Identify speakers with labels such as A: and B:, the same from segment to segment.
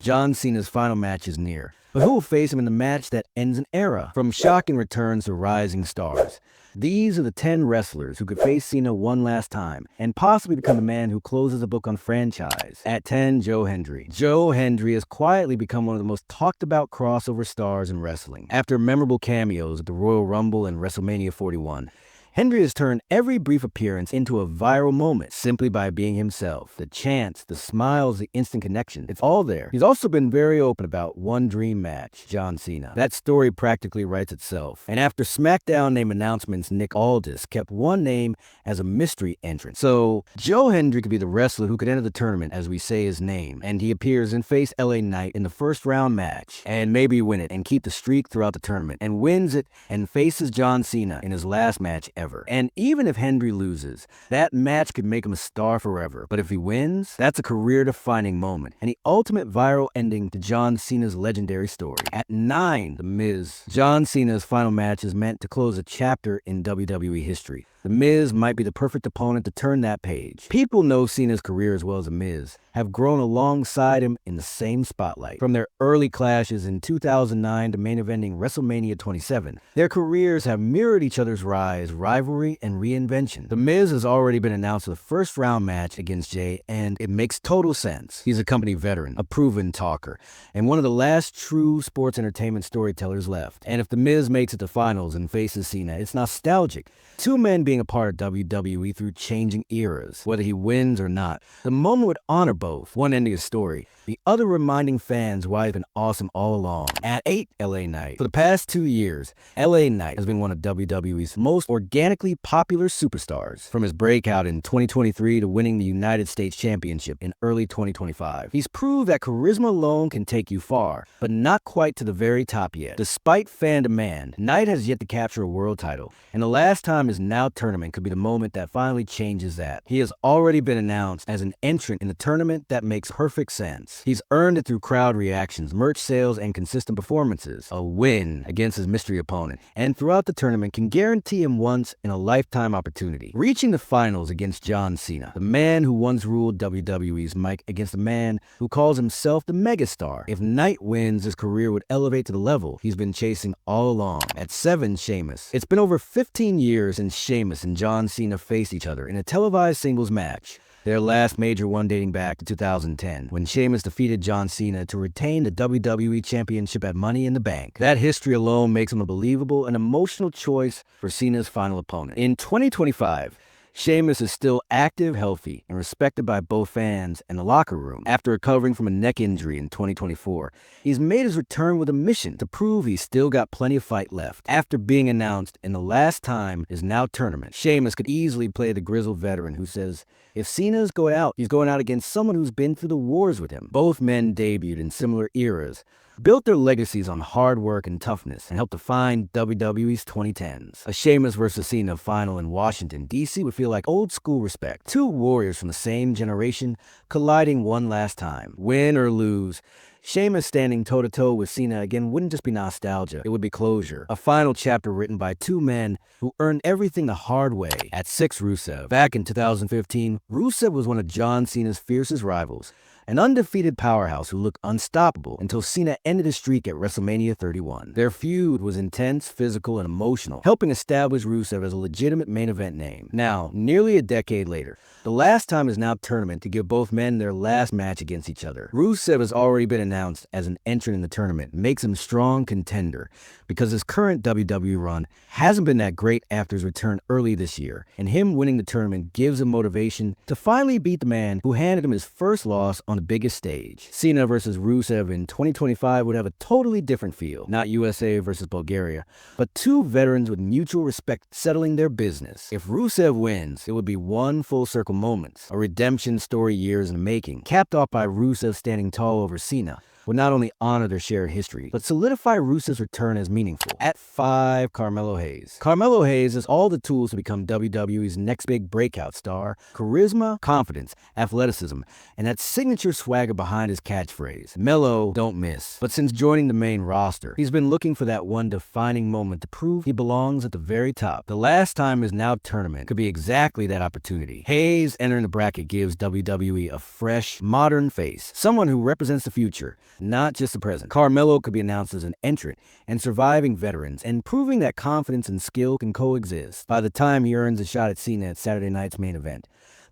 A: John Cena's final match is near, but who will face him in the match that ends an era? From shocking returns to rising stars. These are the 10 wrestlers who could face Cena one last time and possibly become the man who closes a book on franchise. At 10, Joe Hendry. Joe Hendry has quietly become one of the most talked about crossover stars in wrestling. After memorable cameos at the Royal Rumble and WrestleMania 41, Hendry has turned every brief appearance into a viral moment simply by being himself. The chants, the smiles, the instant connection, it's all there. He's also been very open about one dream match, John Cena. That story practically writes itself. And after SmackDown name announcements, Nick Aldis kept one name as a mystery entrant. So, Joe Hendry could be the wrestler who could enter the tournament as we say his name. And he appears and face LA Knight in the first round match. And maybe win it and keep the streak throughout the tournament. And wins it and faces John Cena in his last match ever. And even if Hendry loses, that match could make him a star forever. But if he wins, that's a career-defining moment and the ultimate viral ending to John Cena's legendary story. At 9, The Miz. John Cena's final match is meant to close a chapter in WWE history. The Miz might be the perfect opponent to turn that page. People know Cena's career as well as The Miz, have grown alongside him in the same spotlight. From their early clashes in 2009 to main-eventing WrestleMania 27, their careers have mirrored each other's rise, rivalry, and reinvention. The Miz has already been announced for the first-round match against Jay, and it makes total sense. He's a company veteran, a proven talker, and one of the last true sports entertainment storytellers left. And if The Miz makes it to finals and faces Cena, it's nostalgic. Two men being a part of WWE through changing eras, whether he wins or not. The moment would honor both, one ending his story, the other reminding fans why he's been awesome all along. At 8, LA Knight. For the past 2 years, LA Knight has been one of WWE's most organically popular superstars, from his breakout in 2023 to winning the United States Championship in early 2025. He's proved that charisma alone can take you far, but not quite to the very top yet. Despite fan demand, Knight has yet to capture a world title, and the last time his now tournament could be the moment that finally changes that. He has already been announced as an entrant in the tournament that makes perfect sense. He's earned it through crowd reactions, merch sales, and consistent performances. A win against his mystery opponent, and throughout the tournament can guarantee him once in a lifetime opportunity. Reaching the finals against John Cena, the man who once ruled WWE's mic against the man who calls himself the megastar. If Knight wins, his career would elevate to the level he's been chasing all along. At 7, Sheamus. It's been over 15 years since Sheamus and John Cena faced each other in a televised singles match. Their last major one dating back to 2010, when Sheamus defeated John Cena to retain the WWE Championship at Money in the Bank. That history alone makes him a believable and emotional choice for Cena's final opponent. In 2025, Sheamus is still active, healthy, and respected by both fans and the locker room. After recovering from a neck injury in 2024, he's made his return with a mission to prove he's still got plenty of fight left. After being announced in the last time is now tournament, Sheamus could easily play the grizzled veteran who says, if Cena's going out, he's going out against someone who's been through the wars with him. Both men debuted in similar eras, built their legacies on hard work and toughness, and helped define WWE's 2010s. A Sheamus versus Cena final in Washington, D.C. would feel like old school respect. Two warriors from the same generation colliding one last time. Win or lose, Sheamus standing toe-to-toe with Cena again wouldn't just be nostalgia, it would be closure. A final chapter written by two men who earned everything the hard way. At 6, Rusev. Back in 2015, Rusev was one of John Cena's fiercest rivals, an undefeated powerhouse who looked unstoppable until Cena ended his streak at WrestleMania 31. Their feud was intense, physical, and emotional, helping establish Rusev as a legitimate main event name. Now, nearly a decade later, the last time is now tournament to give both men their last match against each other. Rusev has already been announced as an entrant in the tournament, makes him a strong contender because his current WWE run hasn't been that great after his return early this year, and him winning the tournament gives him motivation to finally beat the man who handed him his first loss on the biggest stage. Cena versus Rusev in 2025 would have a totally different feel, not USA versus Bulgaria, but two veterans with mutual respect settling their business. If Rusev wins, it would be one full circle moment, a redemption story years in the making, capped off by Rusev standing tall over Cena, would not only honor their shared history, but solidify Rusev's return as meaningful. At 5, Carmelo Hayes. Carmelo Hayes has all the tools to become WWE's next big breakout star: charisma, confidence, athleticism, and that signature swagger behind his catchphrase, "Melo, don't miss." But since joining the main roster, he's been looking for that one defining moment to prove he belongs at the very top. The last time his now tournament could be exactly that opportunity. Hayes entering the bracket gives WWE a fresh, modern face, someone who represents the future, not just the present. Carmelo could be announced as an entrant and surviving veterans, and proving that confidence and skill can coexist by the time he earns a shot at Cena at Saturday night's main event.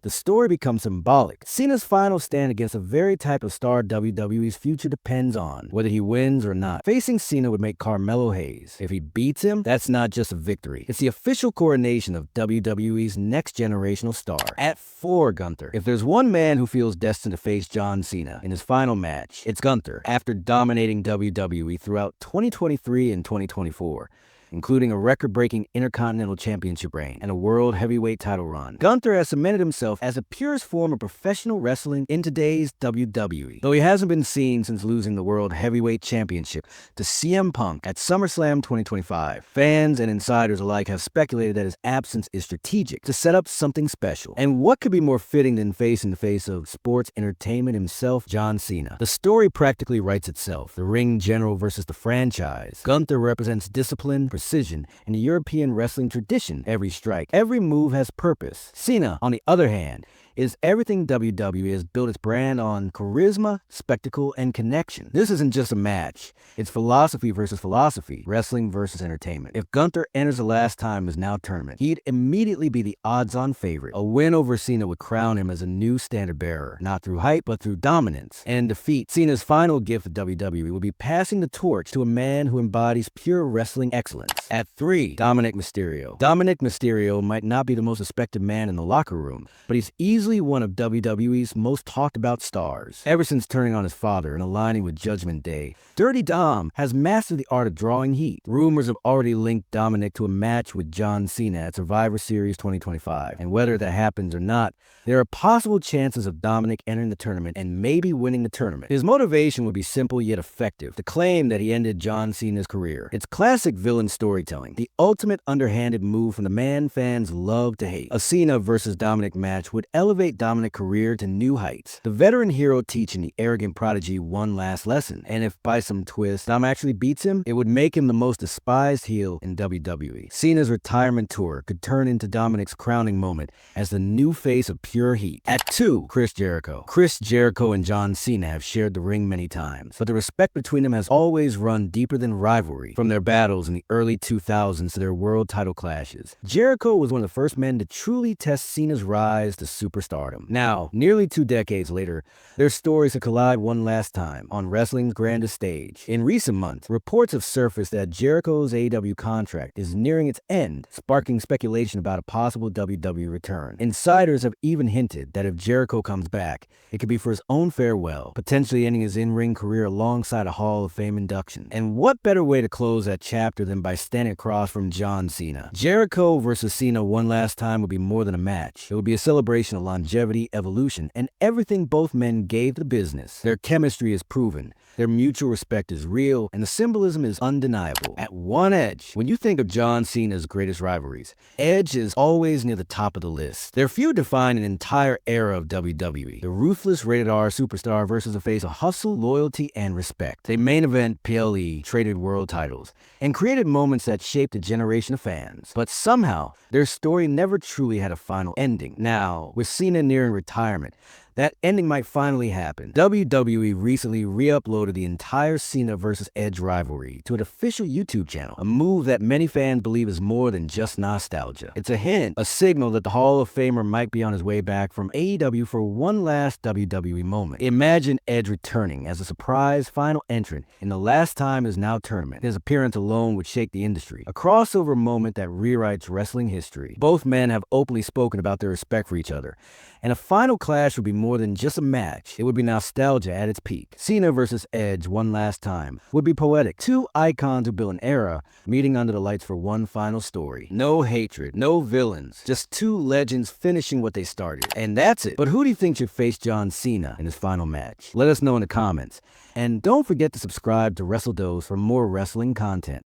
A: The story becomes symbolic. Cena's final stand against a very type of star WWE's future depends on, whether he wins or not. Facing Cena would make Carmelo Hayes. If he beats him, that's not just a victory. It's the official coronation of WWE's next generational star. At 4, Gunther. If there's one man who feels destined to face John Cena in his final match, it's Gunther. After dominating WWE throughout 2023 and 2024, including a record-breaking Intercontinental Championship reign and a World Heavyweight title run, Gunther has cemented himself as the purest form of professional wrestling in today's WWE. Though he hasn't been seen since losing the World Heavyweight Championship to CM Punk at SummerSlam 2025, fans and insiders alike have speculated that his absence is strategic to set up something special. And what could be more fitting than facing the face of sports entertainment himself, John Cena? The story practically writes itself. The ring general versus the franchise. Gunther represents discipline, precision, and the European wrestling tradition. Every strike, every move has purpose. Cena, on the other hand, is everything WWE has built its brand on: charisma, spectacle, and connection. This isn't just a match. It's philosophy versus philosophy, wrestling versus entertainment. If Gunther enters the last time his now tournament, he'd immediately be the odds-on favorite. A win over Cena would crown him as a new standard bearer, not through hype, but through dominance. And defeat, Cena's final gift to WWE, would be passing the torch to a man who embodies pure wrestling excellence. At 3, Dominic Mysterio. Dominic Mysterio might not be the most respected man in the locker room, but he's easily one of WWE's most talked about stars. Ever since turning on his father and aligning with Judgment Day, Dirty Dom has mastered the art of drawing heat. Rumors have already linked Dominic to a match with John Cena at Survivor Series 2025, and whether that happens or not, there are possible chances of Dominic entering the tournament and maybe winning the tournament. His motivation would be simple yet effective: to claim that he ended John Cena's career. It's classic villain storytelling, the ultimate underhanded move from the man fans love to hate. A Cena versus Dominic match would elevate Dominic's career to new heights, the veteran hero teaching the arrogant prodigy one last lesson. And if by some twist Dom actually beats him, it would make him the most despised heel in WWE. Cena's retirement tour could turn into Dominic's crowning moment as the new face of pure heat. At 2, Chris Jericho. Chris Jericho and John Cena have shared the ring many times, but the respect between them has always run deeper than rivalry. From their battles in the early 2000s to their world title clashes, Jericho was one of the first men to truly test Cena's rise to superstardom. Now, nearly 2 decades later, their stories have collided one last time on wrestling's grandest stage. In recent months, reports have surfaced that Jericho's AEW contract is nearing its end, sparking speculation about a possible WWE return. Insiders have even hinted that if Jericho comes back, it could be for his own farewell, potentially ending his in-ring career alongside a Hall of Fame induction. And what better way to close that chapter than by standing across from John Cena? Jericho versus Cena one last time would be more than a match. It would be a celebration of longevity, evolution, and everything both men gave to the business. Their chemistry is proven, their mutual respect is real, and the symbolism is undeniable. At 1, Edge. When you think of John Cena's greatest rivalries, Edge is always near the top of the list. Their feud defined an entire era of WWE. The ruthless rated-R superstar versus a face of hustle, loyalty, and respect. They main event PLE, traded world titles, and created moments that shaped a generation of fans. But somehow, their story never truly had a final ending. Now, with Cena nearing retirement, that ending might finally happen. WWE recently re-uploaded the entire Cena vs. Edge rivalry to an official YouTube channel, a move that many fans believe is more than just nostalgia. It's a hint, a signal that the Hall of Famer might be on his way back from AEW for one last WWE moment. Imagine Edge returning as a surprise final entrant in the last time is now tournament. His appearance alone would shake the industry, a crossover moment that rewrites wrestling history. Both men have openly spoken about their respect for each other, and a final clash would be more more than just a match. It would be nostalgia at its peak. Cena versus Edge one last time would be poetic. Two icons who built an era, meeting under the lights for one final story. No hatred, no villains, just two legends finishing what they started. And that's it. But who do you think should face John Cena in his final match? Let us know in the comments. And don't forget to subscribe to Wrestle Dose for more wrestling content.